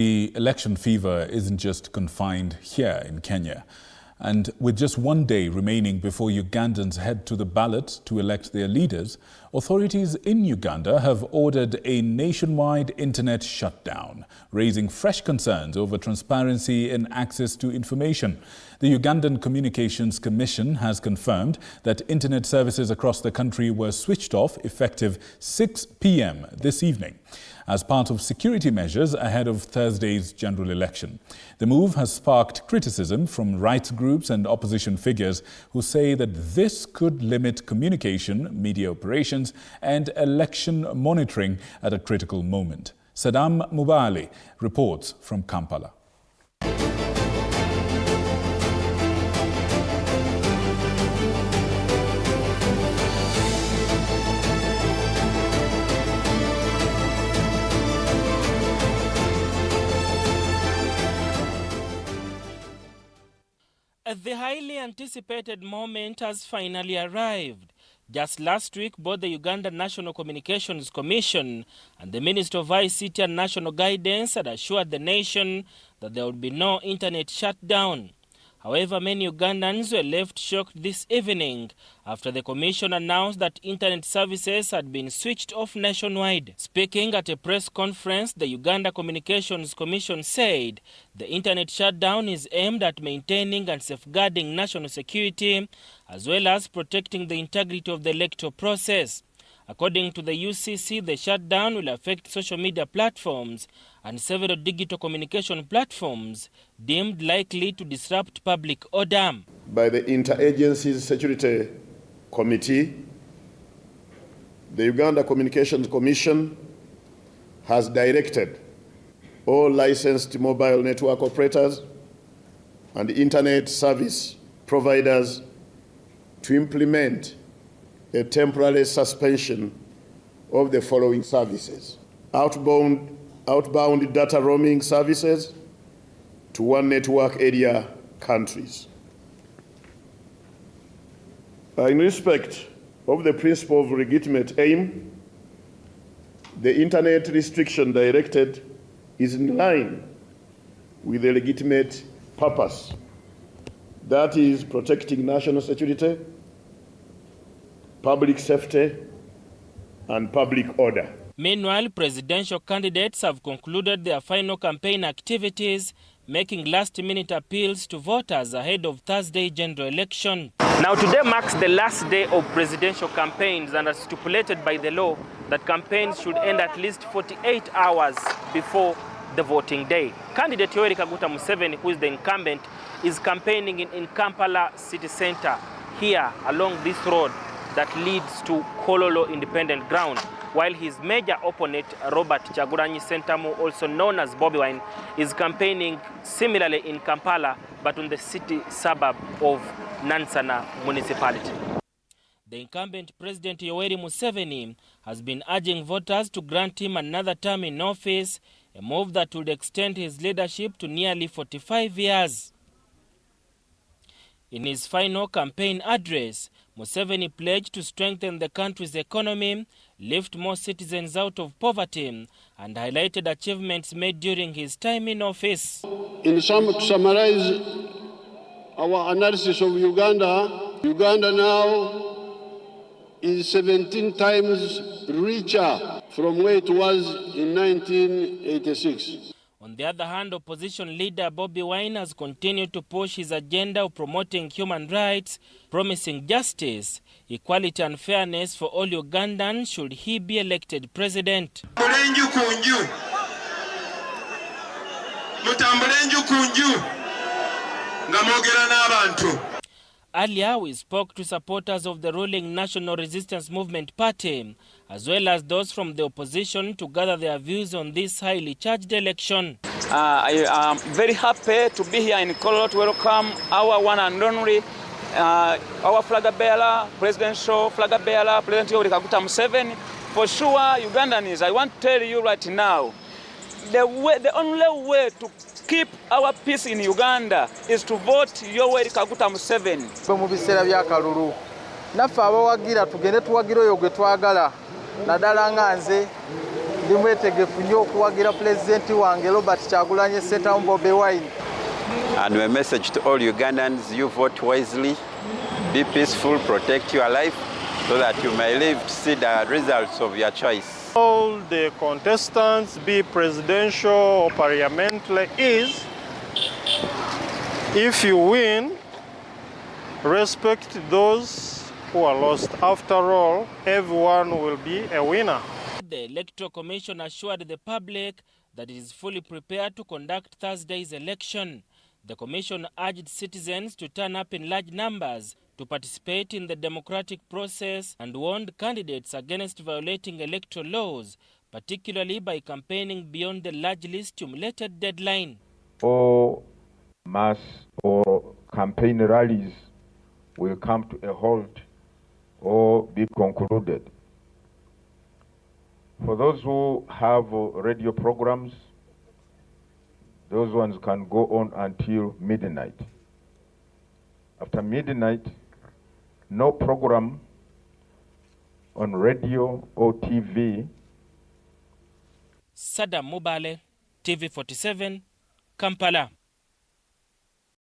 The election fever isn't just confined here in Kenya. And with just one day remaining before Ugandans head to the ballot to elect their leaders, authorities in Uganda have ordered a nationwide internet shutdown, raising fresh concerns over transparency and access to information. The Uganda Communications Commission has confirmed that internet services across the country were switched off effective 6 p.m. this evening as part of security measures ahead of Thursday's general election. The move has sparked criticism from rights groups and opposition figures who say that this could limit communication, media operations, and election monitoring at a critical moment. Saddam Mubali reports from Kampala. The highly anticipated moment has finally arrived. Just last week, both the Uganda National Communications Commission and the Minister of ICT and National Guidance had assured the nation that there would be no internet shutdown. However, many Ugandans were left shocked this evening after the Commission announced that internet services had been switched off nationwide. Speaking at a press conference, the Uganda Communications Commission said the internet shutdown is aimed at maintaining and safeguarding national security as well as protecting the integrity of the electoral process. According to the UCC, the shutdown will affect social media platforms and several digital communication platforms deemed likely to disrupt public order. By the Interagency Security Committee, the Uganda Communications Commission has directed all licensed mobile network operators and internet service providers to implement a temporary suspension of the following services: outbound data roaming services to one network area countries. In respect of the principle of legitimate aim, the internet restriction directed is in line with the legitimate purpose, that is, protecting national security, public safety, and public order. Meanwhile, presidential candidates have concluded their final campaign activities, making last-minute appeals to voters ahead of Thursday general election. Now, today marks the last day of presidential campaigns, and as stipulated by the law, that campaigns should end at least 48 hours before the voting day. Candidate Yoweri Kaguta Museveni, who is the incumbent, is campaigning in Kampala city center, here along this road that leads to Kololo Independent Ground, while his major opponent, Robert Kyagulanyi Ssentamu, also known as Bobi Wine, is campaigning similarly in Kampala, but on the city suburb of Nansana municipality. The incumbent President Yoweri Museveni has been urging voters to grant him another term in office, a move that would extend his leadership to nearly 45 years. In his final campaign address, Museveni pledged to strengthen the country's economy, lift more citizens out of poverty, and highlighted achievements made during his time in office. To summarize our analysis of Uganda, Uganda now is 17 times richer from where it was in 1986. On the other hand, opposition leader Bobi Wine has continued to push his agenda of promoting human rights, promising justice, equality and fairness for all Ugandans should he be elected president. Earlier, we spoke to supporters of the ruling National Resistance Movement Party, as well as those from the opposition, to gather their views on this highly charged election. I am very happy to be here in Kololo to welcome our one and only, our flag bearer, presidential flag bearer, President Yoweri Kaguta Museveni. For sure, Ugandans, I want to tell you right now, the only way to keep our peace in Uganda is to vote Yoweri Kaguta Museveni. Mu biseera bya kalulu naffe abawagira tugende tuwagira oyo gwe twagala naddala nga nze ndi mwetegefu nnyo okuwagira pulezidenti wange Robert Kyagulanyi Ssentamu Bobi Wine. And my message to all Ugandans, you vote wisely, be peaceful, protect your life, so that you may live to see the results of your choice. All the contestants, be presidential or parliamentary, is if you win, respect those who are lost. After all, everyone will be a winner. The Electoral Commission assured the public that it is fully prepared to conduct Thursday's election. The Commission urged citizens to turn up in large numbers to participate in the democratic process and warned candidates against violating electoral laws, particularly by campaigning beyond the largely stimulated deadline. All mass or campaign rallies will come to a halt or be concluded. For those who have radio programs, those ones can go on until midnight. After midnight, no program on radio or TV. Sadam Mubale, TV47, Kampala.